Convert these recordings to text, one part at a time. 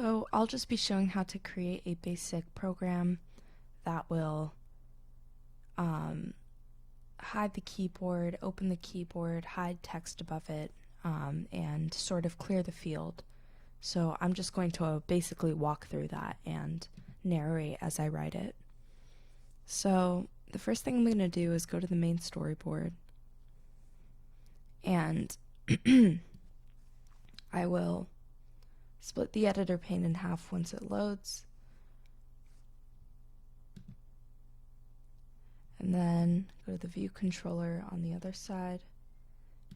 So I'll just be showing how to create a basic program that will hide the keyboard, open the keyboard, hide text above it, and sort of clear the field. So I'm just going to basically walk through that and narrate as I write it. So the first thing I'm going to do is go to the main storyboard, and I will split the editor pane in half once it loads, and then go to the view controller on the other side,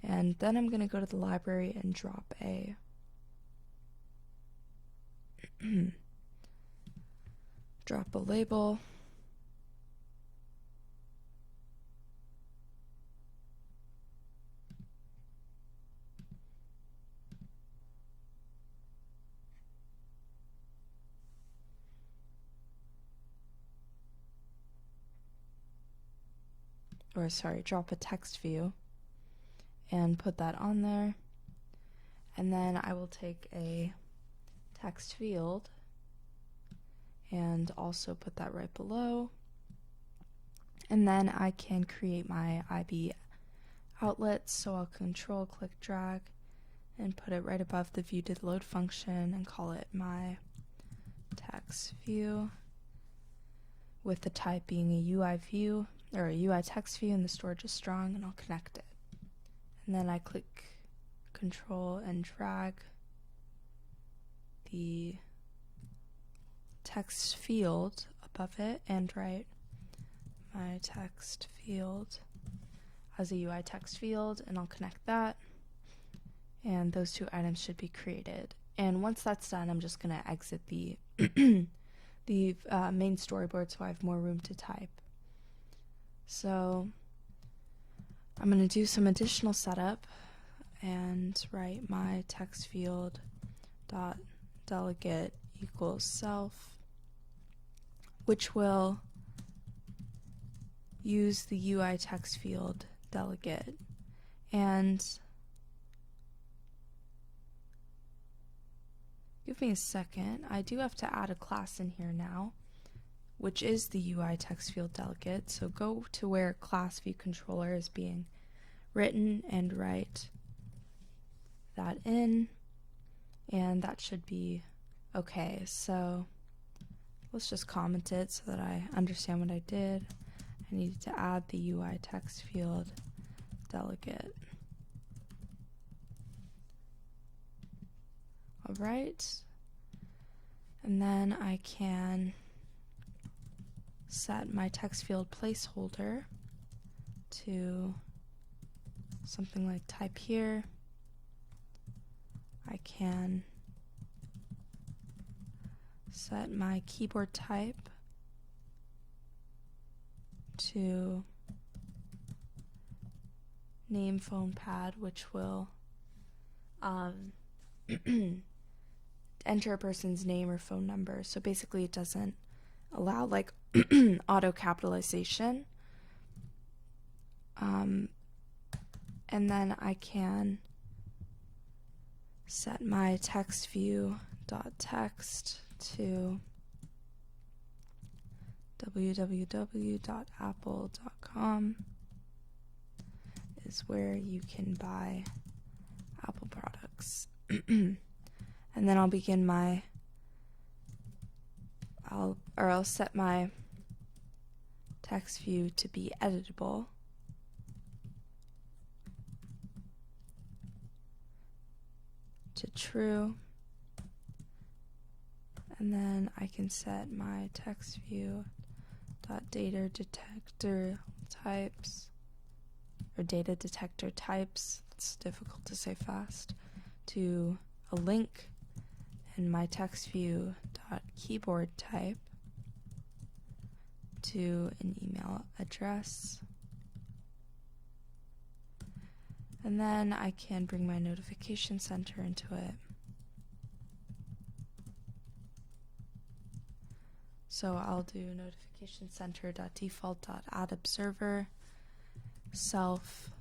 and then I'm going to go to the library and drop a drop a label, drop a text view and put that on there. And then I will take a text field and also put that right below. And then I can create my IB outlets, so I'll control click drag and put it right above the view did load function and call it my text view, with the type being a UI view or a UI text view, and the storage is strong, and I'll connect it. And then I click control and drag the text field above it and write my text field as a UI text field, and I'll connect that, and those two items should be created. And once that's done, I'm just going to exit the the main storyboard so I have more room to type. So I'm going to do some additional setup and write my text field dot delegate equals self, which will use the UI text field delegate. And give me a second, I do have to add a class in here now, which is the UI text field delegate. So go to where class view controller is being written and write that in, and that should be okay. So let's just comment it so that I understand what I did. I needed to add the UI text field delegate. Alright, and then I can set my text field placeholder to something like type here. I can set my keyboard type to name phone pad, which will enter a person's name or phone number. So basically it doesn't allow like auto capitalization. And then I can set my text view dot text to www.apple.com is where you can buy Apple products. And then I'll begin my I'll set my text view to be editable. To true. And then I can set my text view dot data detector types, or data detector types, it's difficult to say fast, to a link, and my text view dot keyboard type to an email address. And then I can bring my notification center into it. So I'll do notification center dot default dot add observer self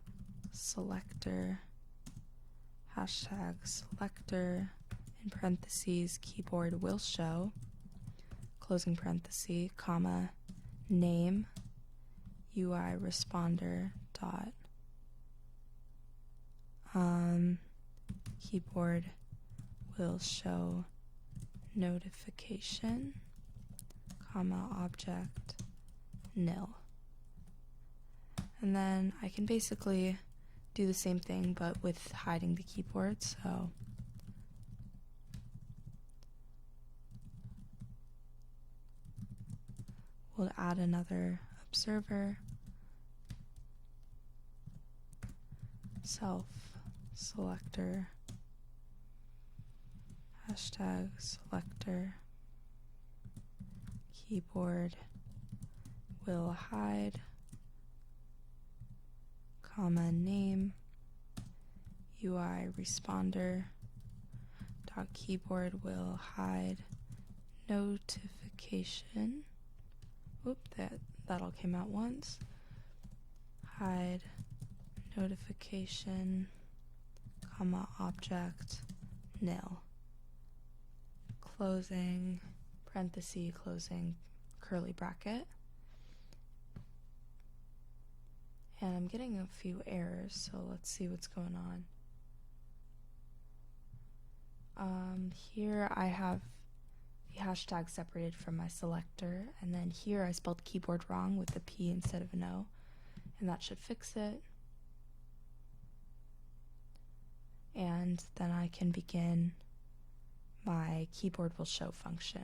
selector hashtag selector in parentheses, keyboard will show, closing parenthesis, comma, name, UI responder dot, keyboard will show notification, comma, object, nil. And then I can basically do the same thing but with hiding the keyboard, so we'll add another observer, self selector, hashtag selector, keyboard will hide, comma, name, UI responder dot keyboard will hide notification. Whoop, that all came out once. Hide notification, comma, object, nil. Closing parenthesis, closing curly bracket. And I'm getting a few errors, so let's see what's going on. Here I have the hashtag separated from my selector, and then here I spelled keyboard wrong with a P instead of an O, and that should fix it. And then I can begin my keyboard will show function.